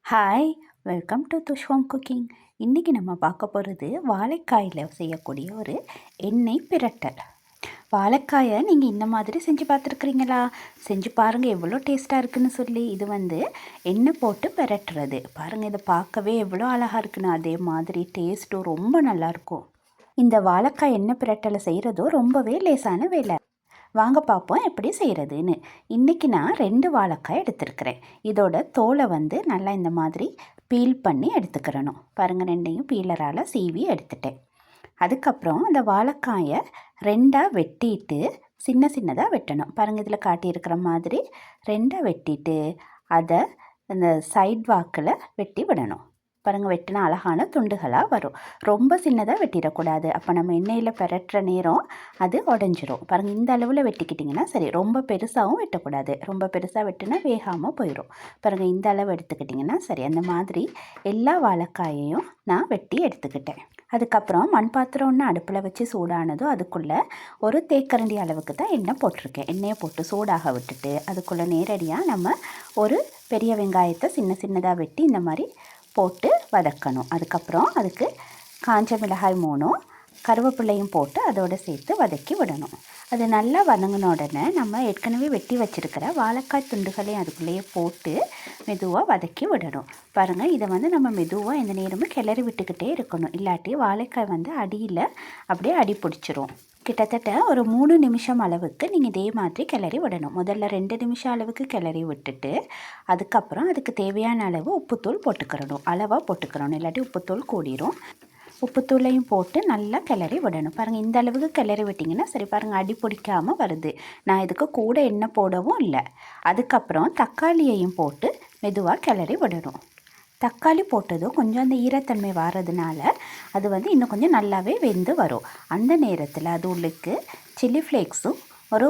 Hi, welcome to துஷ் home cooking. இன்றைக்கி நம்ம பார்க்க போகிறது வாழைக்காயில் செய்யக்கூடிய ஒரு எண்ணெய் பிரட்டல். வாழைக்காயை நீங்கள் இந்த மாதிரி செஞ்சு பார்த்துருக்குறீங்களா? செஞ்சு பாருங்கள் எவ்வளோ டேஸ்ட்டாக இருக்குதுன்னு சொல்லி. இது எண்ணெய் போட்டு பிரட்டுறது. பாருங்கள், இதை பார்க்கவே எவ்வளோ அழகாக இருக்குன்னு. அதே மாதிரி டேஸ்ட்டும் ரொம்ப நல்லாயிருக்கும். இந்த வாழைக்காய் எண்ணெய் பிரட்டலை செய்கிறதும் ரொம்பவே லேசான வேலை. வாங்க பார்ப்போம் எப்படி செய்கிறதுன்னு. இன்றைக்கி நான் 2 வாழைக்காய் எடுத்துருக்கிறேன். இதோட தோலை நல்லா இந்த மாதிரி பீல் பண்ணி எடுத்துக்கிறணும். பாருங்கள், 2ஐயும் பீலரால் சீவி எடுத்துட்டேன். அதுக்கப்புறம் அந்த வாழைக்காயை 2ஆக வெட்டிட்டு சின்ன சின்னதாக வெட்டணும். பாருங்கள், இதில் காட்டியிருக்கிற மாதிரி 2ஆக வெட்டிட்டு அதை அந்த சைட் வாக்கில் வெட்டி விடணும். பாருங்கள், வெட்டினா அழகான துண்டுகளாக வரும். ரொம்ப சின்னதாக வெட்டிடக்கூடாது. அப்போ நம்ம எண்ணெயில் பிரட்டுற நேரம் அது உடஞ்சிரும். பாருங்கள், இந்த அளவில் வெட்டிக்கிட்டிங்கன்னா சரி. ரொம்ப பெருசாகவும் வெட்டக்கூடாது. ரொம்ப பெருசாக வெட்டினா வேகாமல் போயிடும். பாருங்கள், இந்த அளவு எடுத்துக்கிட்டிங்கன்னா சரி. அந்த மாதிரி எல்லா வாழைக்காயையும் நான் வெட்டி எடுத்துக்கிட்டேன். அதுக்கப்புறம் மண் பாத்திரம் ஒன்று அடுப்பில் வச்சு சூடானதும் அதுக்குள்ளே ஒரு தேக்கரண்டி அளவுக்கு தான் எண்ணெய் போட்டிருக்கேன். எண்ணெயை போட்டு சூடாக விட்டுட்டு அதுக்குள்ளே நேரடியாக நம்ம ஒரு பெரிய வெங்காயத்தை சின்ன சின்னதாக வெட்டி இந்த மாதிரி போட்டு வதக்கணும். அதுக்கப்புறம் அதுக்கு காஞ்ச மிளகாய் 3 கருவேப்பிலையும் போட்டு அதோடு சேர்த்து வதக்கி விடணும். அது நல்லா வதங்கின உடனே நம்ம ஏற்கனவே வெட்டி வச்சுருக்கிற வாழைக்காய் துண்டுகளையும் அதுக்குள்ளேயே போட்டு மெதுவாக வதக்கி விடணும். பாருங்கள், இதை நம்ம மெதுவாக எந்த நேரமும் கிளறி விட்டுக்கிட்டே இருக்கணும். இல்லாட்டி வாழைக்காய் அடியில் அப்படியே அடி பிடிச்சிரும். கிட்டத்தட்ட ஒரு 3 நிமிஷம் அளவுக்கு நீங்கள் இதே மாதிரி கிளறி விடணும். முதல்ல 2 நிமிஷம் அளவுக்கு கிளறி விட்டுட்டு அதுக்கப்புறம் அதுக்கு தேவையான அளவு உப்புத்தூள் போட்டுக்கிறணும். அளவாக போட்டுக்கிறணும், இல்லாட்டி உப்புத்தூள் கூடிரும். உப்புத்தூளையும் போட்டு நல்லா கிளறி விடணும். பாருங்கள், இந்த அளவுக்கு கிளறி விட்டிங்கன்னா சரி. பாருங்கள், அடி பிடிக்காமல் வருது. நான் இதுக்கு கூட எண்ணெய் போடவும் இல்லை. அதுக்கப்புறம் தக்காளியையும் போட்டு மெதுவாக கிளறி விடணும். தக்காளி போட்டதும் கொஞ்சம் அந்த ஈரத்தன்மை வர்றதுனால அது இன்னும் கொஞ்சம் நல்லாவே வெந்து வரும். அந்த நேரத்தில் அது உள்ளுக்கு சில்லி ஃப்ளேக்ஸும்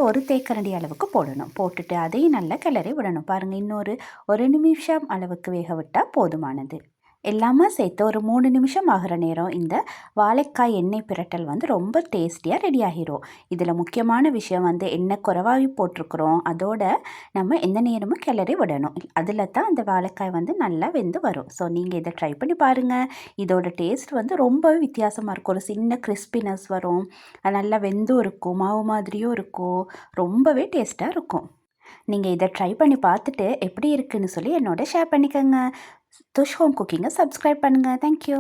ஒரு தேக்கரண்டி அளவுக்கு போடணும். போட்டுட்டு அதையும் நல்லா கிளறி விடணும். பாருங்கள், இன்னொரு 1 நிமிஷம் அளவுக்கு வேக விட்டால் போதுமானது. எல்லாமே சேர்த்து ஒரு 3 நிமிஷம் ஆகிற நேரம் இந்த வாழைக்காய் எண்ணெய் பிரட்டல் ரொம்ப டேஸ்டியாக ரெடி ஆகிரும். இதில் முக்கியமான விஷயம் எண்ணெய் குறைவாகி போட்டிருக்கிறோம். அதோட நம்ம எந்த நேரமும் கிளறி விடணும். அதில் தான் அந்த வாழைக்காய் நல்லா வெந்து வரும். ஸோ நீங்கள் இதை ட்ரை பண்ணி பாருங்கள். இதோட டேஸ்ட் ரொம்பவே வித்தியாசமாக இருக்கும். ஒரு சின்ன கிறிஸ்பினஸ் வரும். அது நல்லா வெந்தும் இருக்கும், மாவு மாதிரியும் இருக்கும். ரொம்பவே டேஸ்ட்டாக இருக்கும். நீங்கள் இதை ட்ரை பண்ணி பார்த்துட்டு எப்படி இருக்குதுன்னு சொல்லி என்னோட ஷேர் பண்ணிக்கோங்க. துஷ் ஹோம் குக்கிங்கை சப்ஸ்கிரைப் பண்ணுங்கள். தேங்க்யூ.